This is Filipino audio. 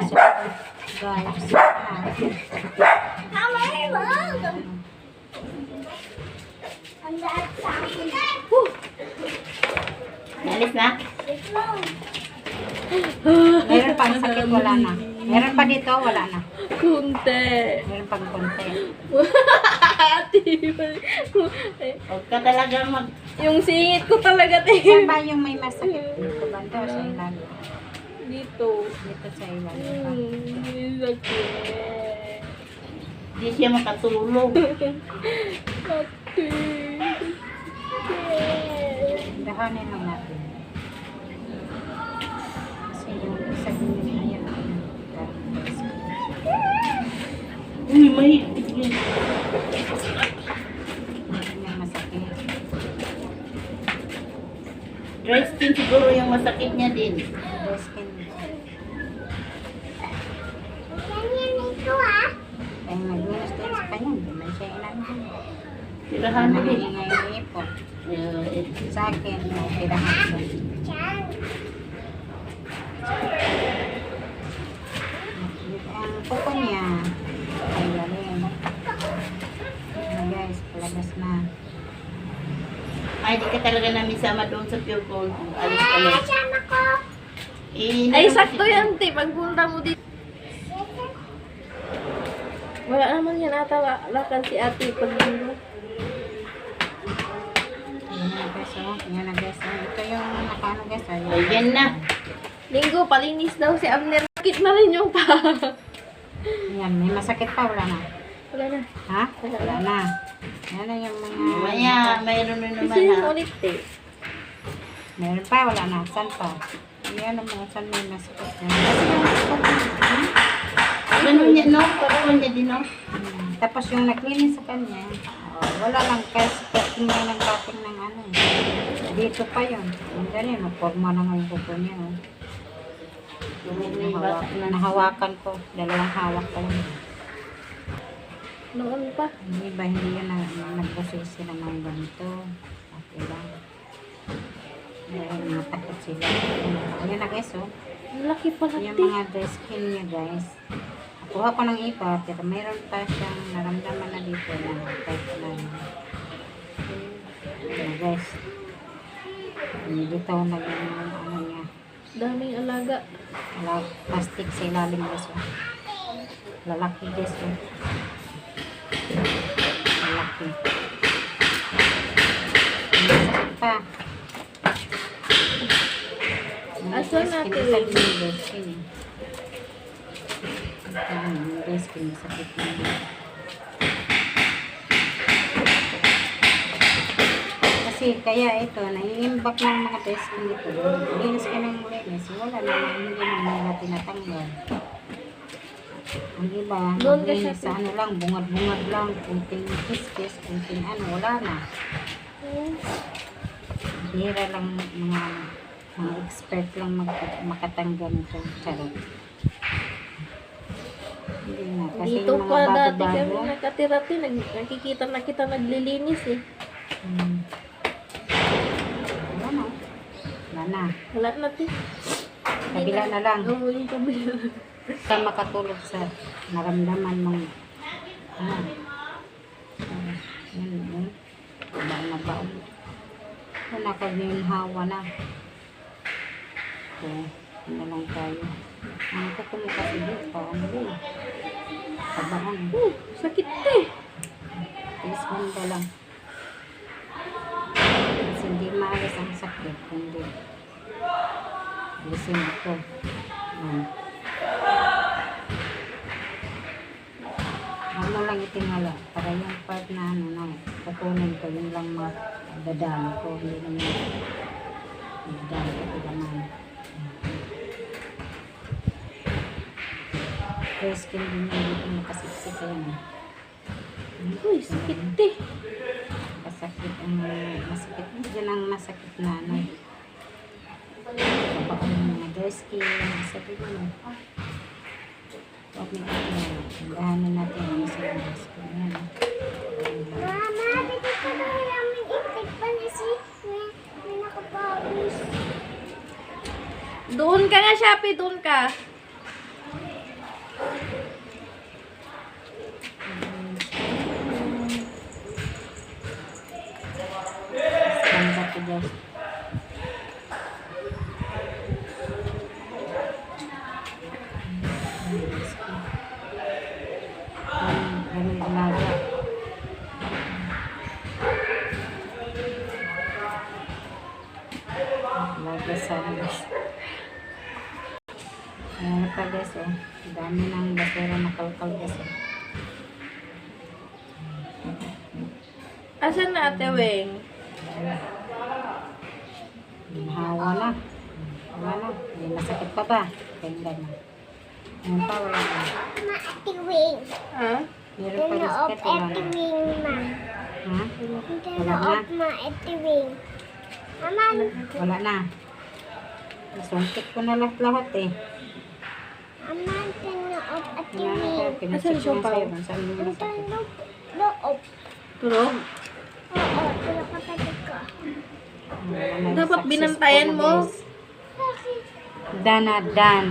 siya. Guys. Alis na? Meron pang sakit, wala na. Meron pa dito, wala na. Kunti. Meron pang konti. Ate, Huwag ka talaga mag... yung singit ko talaga, te. Saan ba yung may masakit? Dito ba ito sa ilalim? Dito. Dito sa ilalim. Sakit. Hindi siya makatulog. Ate. Dahanin lang natin. Kasi yung isa din yun, ayan. Uy, may... Hindi niya masakit. Dry skin siguro yung masakit niya din. Dry skin. Kaya nag-minus din sa kanya. Hindi man siya inamin. Tirahan mo din. Nangyayang yung ipot. Sa akin, may tirahan siya. Ang kuko niya ay galing. Guys, palabas na. Ay, di ka talaga namin sama doon sa Pure Gold. Alis kami. Ay, sakto yan, te. Pagpunta mo dito. Wala naman yan ata lakad si ate pag dito. Yan na guys, oh. Yan na guys, oh. Ito yung nakano guys, oh. Ayan na. Linggo, palinis daw si Abner. Sakit na rin yung pa. Yan, may masakit pa, wala na. Wala na. Ha? Wala na. Yan na yung mga... Maya, mayroon na naman Kasi yung ha. ulit, te. Meron pa, wala na. Saan pa? Yan ang mga saan may masakit. Yan. Kasi yung... Ganun niya, no? Karoon niya din, no? Tapos yung naglinis sa kanya, wala lang kasi cutting niya ng cutting ng ano. Dito pa yun. Yung ganyan, naporma naman yung kuko niya. Oh. Nahawakan ko. Dalawang hawak ko. Noon pa. Hindi ba, hindi yun nagbusil sila ng ganito. Okay lang. Dahil natakot sila. Ayan na guys, oh. Ang laki pala, Yung te. mga dry skin niya guys. Kuha ko ng iba, pero mayroon pa siyang naramdaman na dito na type na ayan guys. Dito na yung ano niya. Daming alaga. Wala, plastic sa ilalim guys. Oh. Lalaki guys. Oh. Lalaki. Masakit pa. Asan natin? Dry skin. Yung dry skin, masakit na. Kasi kaya ito, naiimbak ng mga dry skin dito. Linis ka ng linis, wala naman, hindi naman nila tinatanggal. Ang iba, Doon ka maglinis siya, sa ano lang, bungad-bungad lang, kunting kiss-kiss, kunting ano, wala na. Bihira lang mga expert lang makatanggal nito. Charot. Hindi na. Kasi Dito yung mga pa dati kami bago-bago. nakatira-ti. Nakikita na kita naglilinis eh. Wala na. Wala na. Wala na, te. Kabila na lang. Oo, yung kabila. Ka makatulog sa naramdaman mong yun. Baon na baon. Wala ka yung hawa na. So, ano lang tayo. Ano ko kung kasi dito, ano din. Kabaan. Sakit, te. Tiis banda lang. Kasi hindi maalis ang sakit. Hindi. Alisin ito. Ano lang itingala. Para yung part na ano na, kukunin ko, yun lang madadami ko. Hindi naman madadami ko ito naman. Kaya skin din yung dito makasiksik ko yun. Uy, sakit, te. Masakit ang masakit. Diyan ang masakit na ano. Kapag ang mga dry skin, masakit yun. Huwag may gahanin natin ang isa dry skin. Yan. Mama, dito ko na namin itik pa na si may nakapawis. Doon ka nga, Shopee. Doon ka. August. Ganun alaga. Alaga sa August. Ayan pa guys oh. Dami ng basura na kalkal guys oh. Asan na Ate Weng? Hawa na. Wala na. May masakit pa ba? Ganda na. Ayan pa, wala na. Ma, Ate Wing. Ha? Meron pa Turn rin off sakit, wala Ate na. Wing, ma. Ha? Turn Wala na. off ma, Ate Wing. Aman. Wala na. Nasuntik ko na lahat eh. Aman, turn off Ate Wala na Wing. ko. Pinacheck ko Asan na siya, sa'yo. Pao? kung Saan yung masakit? Turn off. Tulog? Oo, tulog ka pati ko. Wala na yung Dapat success binantayan ko na, mo. guys. Dan na dan.